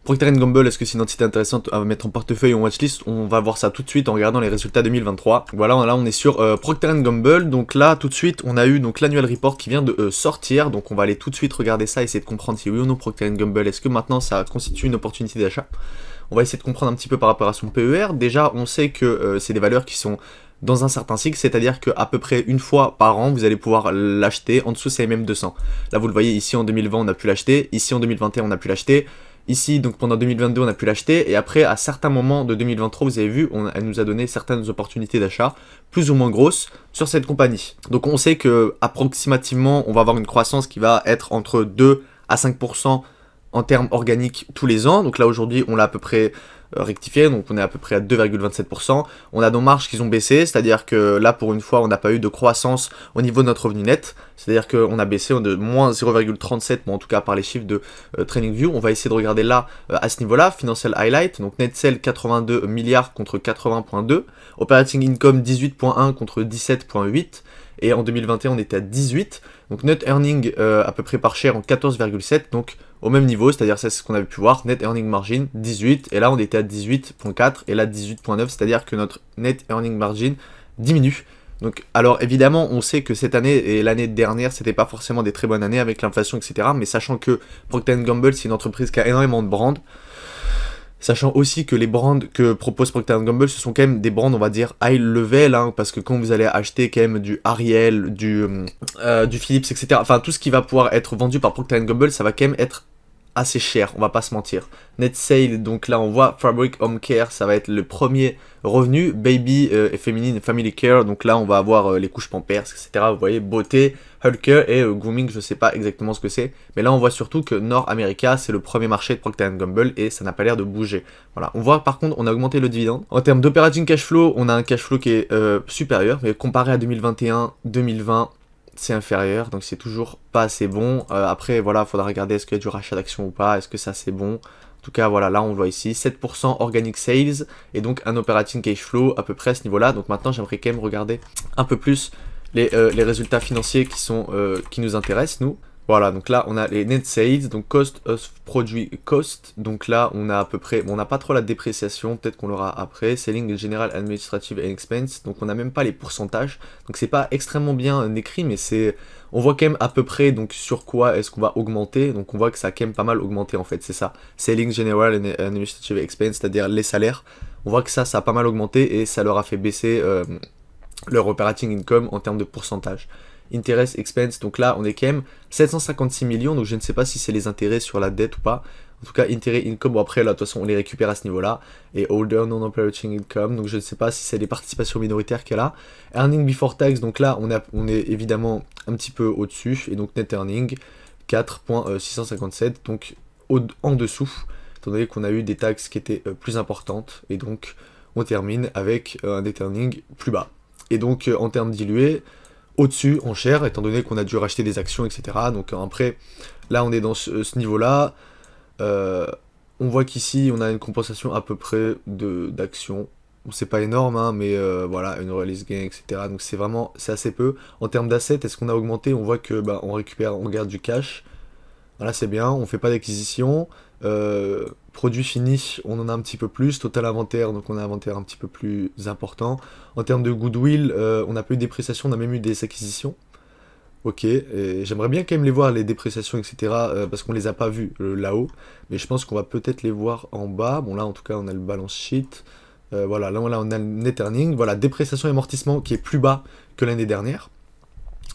Procter Gamble, est-ce que c'est une entité intéressante à mettre en portefeuille ou en watchlist? On va voir ça tout de suite en regardant les résultats 2023. Voilà, là on est sur Procter Gamble, donc là tout de suite on a eu donc l'annual report qui vient de sortir, donc on va aller tout de suite regarder ça, essayer de comprendre si oui ou non Procter Gamble, est-ce que maintenant ça constitue une opportunité d'achat? On va essayer de comprendre un petit peu par rapport à son PER. Déjà on sait que c'est des valeurs qui sont dans un certain cycle, c'est-à-dire qu'à peu près une fois par an, vous allez pouvoir l'acheter, en dessous c'est MM200. Là vous le voyez, ici en 2020 on a pu l'acheter, ici en 2021 on a pu l'acheter, ici, donc pendant 2022, on a pu l'acheter, et après, à certains moments de 2023, vous avez vu, elle nous a donné certaines opportunités d'achat, plus ou moins grosses, sur cette compagnie. Donc on sait que approximativement, on va avoir une croissance qui va être entre 2 à 5% en termes organiques tous les ans. Donc là, aujourd'hui, on l'a à peu près rectifié, donc on est à peu près à 2,27%. On a nos marges qui ont baissé, c'est-à-dire que là, pour une fois, on n'a pas eu de croissance au niveau de notre revenu net, c'est-à-dire qu'on a baissé de moins 0,37, mais en tout cas par les chiffres de TradingView. On va essayer de regarder là, à ce niveau-là, Financial Highlight, donc net sell 82 milliards contre 80,2, operating income 18,1 contre 17,8, et en 2021, on était à 18, donc net earning à peu près par share en 14,7, donc au même niveau, c'est-à-dire c'est ce qu'on avait pu voir, net earning margin 18, et là on était à 18,4, et là 18,9, c'est-à-dire que notre net earning margin diminue. Donc, alors évidemment, on sait que cette année et l'année dernière, c'était pas forcément des très bonnes années avec l'inflation, etc. Mais sachant que Procter Gamble, c'est une entreprise qui a énormément de brands, sachant aussi que les brands que propose Procter Gamble, ce sont quand même des brands, on va dire, high level, hein, parce que quand vous allez acheter quand même du Ariel, du Philips, etc., enfin tout ce qui va pouvoir être vendu par Procter Gamble, ça va quand même être assez cher, on va pas se mentir. Net sale, donc là on voit Fabric Home Care, ça va être le premier revenu, Baby et Féminine Family Care, donc là on va avoir les couches Pampers, etc. Vous voyez, beauté, health care et grooming, je sais pas exactement ce que c'est, mais là on voit surtout que North America c'est le premier marché de Procter Gamble et ça n'a pas l'air de bouger. Voilà, on voit par contre on a augmenté le dividende. En termes d'operating cash flow, on a un cash flow qui est supérieur, mais comparé à 2021, 2020, c'est inférieur, donc c'est toujours pas assez bon. Après, voilà, il faudra regarder est-ce qu'il y a du rachat d'actions ou pas, est-ce que ça c'est bon. En tout cas, voilà, là on voit ici 7% organic sales et donc un operating cash flow à peu près à ce niveau-là. Donc maintenant, j'aimerais quand même regarder un peu plus les résultats financiers qui nous intéressent, nous. Voilà, donc là on a les net sales, donc cost of produit cost, donc là on a à peu près, bon, on n'a pas trop la dépréciation, peut-être qu'on l'aura après, selling general administrative and expense, donc on n'a même pas les pourcentages, donc c'est pas extrêmement bien écrit, mais c'est, on voit quand même à peu près donc sur quoi est-ce qu'on va augmenter, donc on voit que ça a quand même pas mal augmenté en fait, c'est ça, selling general and administrative expense, c'est-à-dire les salaires, on voit que ça a pas mal augmenté et ça leur a fait baisser leur operating income en termes de pourcentage. Interest expense, donc là on est quand même 756 millions, donc je ne sais pas si c'est les intérêts sur la dette ou pas. En tout cas, intérêt income, bon après là de toute façon on les récupère à ce niveau-là. Et holder non-operating income, donc je ne sais pas si c'est les participations minoritaires qu'elle a. Earning before tax, donc là on est évidemment un petit peu au-dessus, et donc net earning 4,657, donc en dessous, étant donné qu'on a eu des taxes qui étaient plus importantes, et donc on termine avec un net earning plus bas. Et donc en termes dilués, au-dessus en share, étant donné qu'on a dû racheter des actions, etc. Donc après, là on est dans ce niveau-là. On voit qu'ici on a une compensation à peu près d'actions. Bon, c'est pas énorme, hein, mais voilà, une release gain, etc. Donc c'est assez peu. En termes d'assets, est-ce qu'on a augmenté? On voit que on récupère, on garde du cash. Voilà, c'est bien, on fait pas d'acquisition. Produit fini, on en a un petit peu plus. Total inventaire, donc on a un inventaire un petit peu plus important. En termes de goodwill, on n'a pas eu de dépréciation, on a même eu des acquisitions. Ok, et j'aimerais bien quand même les voir, les dépréciations, etc. Parce qu'on les a pas vues là-haut. Mais je pense qu'on va peut-être les voir en bas. Bon, là en tout cas, on a le balance sheet. Voilà, là on a le net earning. Voilà, dépréciation et amortissement qui est plus bas que l'année dernière.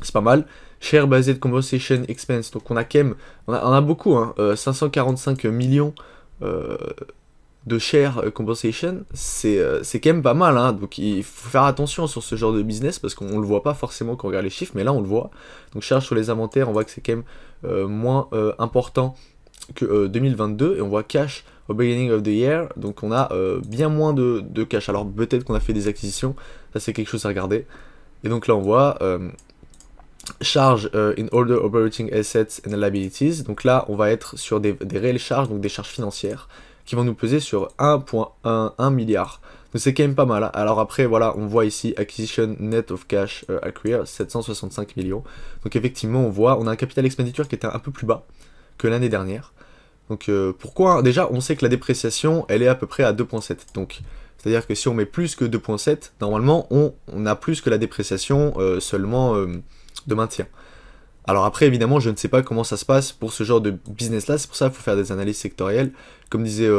C'est pas mal. Share based compensation expense, donc on a quand même, on a beaucoup, hein, 545 millions de share compensation, c'est quand même pas mal, hein, donc il faut faire attention sur ce genre de business parce qu'on le voit pas forcément quand on regarde les chiffres, mais là on le voit. Donc charge sur les inventaires, on voit que c'est quand même moins important que 2022, et on voit cash au beginning of the year, donc on a bien moins de cash. Alors peut-être qu'on a fait des acquisitions, ça c'est quelque chose à regarder. Et donc là on voit charge in order operating assets and liabilities, donc là on va être sur des réelles charges, donc des charges financières qui vont nous peser sur 1,1 milliard. Donc c'est quand même pas mal, hein. Alors après voilà, on voit ici acquisition net of cash acquired 765 millions. Donc effectivement on a un capital expenditure qui était un peu plus bas que l'année dernière. Donc pourquoi? Déjà, on sait que la dépréciation, elle est à peu près à 2,7. Donc, c'est-à-dire que si on met plus que 2,7, normalement, on a plus que la dépréciation seulement de maintien. Alors après, évidemment, je ne sais pas comment ça se passe pour ce genre de business-là, c'est pour ça qu'il faut faire des analyses sectorielles. Comme disait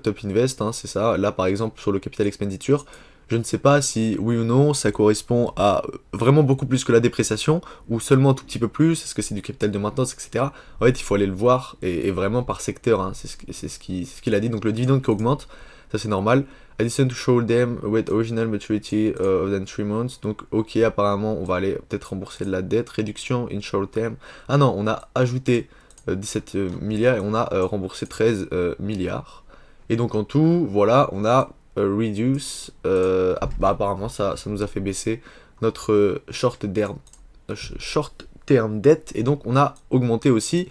Top Invest, hein, c'est ça. Là, par exemple, sur le capital expenditure, je ne sais pas si, oui ou non, ça correspond à vraiment beaucoup plus que la dépréciation, ou seulement un tout petit peu plus, est-ce que c'est du capital de maintenance, etc. En fait, il faut aller le voir, et vraiment par secteur, hein, c'est ce qu'il a dit. Donc le dividende qui augmente, ça c'est normal. Addition to show them with original maturity of than 3 months. Donc ok, apparemment on va aller peut-être rembourser de la dette. Réduction in short term. Ah non, on a ajouté 17 milliards et on a remboursé 13 milliards. Et donc en tout, voilà, on a reduce. Apparemment ça nous a fait baisser notre short term dette. Et donc on a augmenté aussi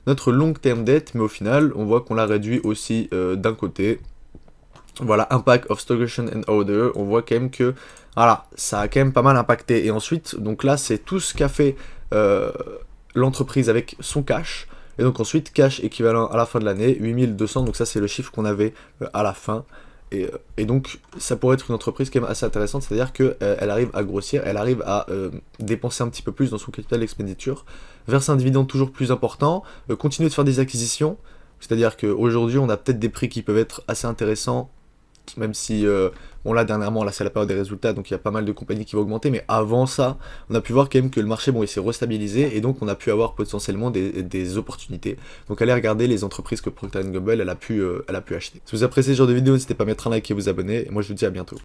notre long term dette. Mais au final, on voit qu'on l'a réduit aussi d'un côté. Voilà, impact of stagnation and order, on voit quand même que, voilà, ça a quand même pas mal impacté. Et ensuite, donc là, c'est tout ce qu'a fait l'entreprise avec son cash. Et donc ensuite, cash équivalent à la fin de l'année, 8200, donc ça c'est le chiffre qu'on avait à la fin. Et donc, ça pourrait être une entreprise quand même assez intéressante, c'est-à-dire qu'elle arrive à grossir, elle arrive à dépenser un petit peu plus dans son capital d'expenditure, verser un dividende toujours plus important, continuer de faire des acquisitions, c'est-à-dire qu'aujourd'hui, on a peut-être des prix qui peuvent être assez intéressants, même si, bon là dernièrement, là c'est la période des résultats, donc il y a pas mal de compagnies qui vont augmenter, mais avant ça, on a pu voir quand même que le marché, bon, il s'est restabilisé, et donc on a pu avoir potentiellement des opportunités. Donc allez regarder les entreprises que Procter & Gamble, elle a pu acheter. Si vous appréciez ce genre de vidéo, n'hésitez pas à mettre un like et vous abonner, et moi je vous dis à bientôt.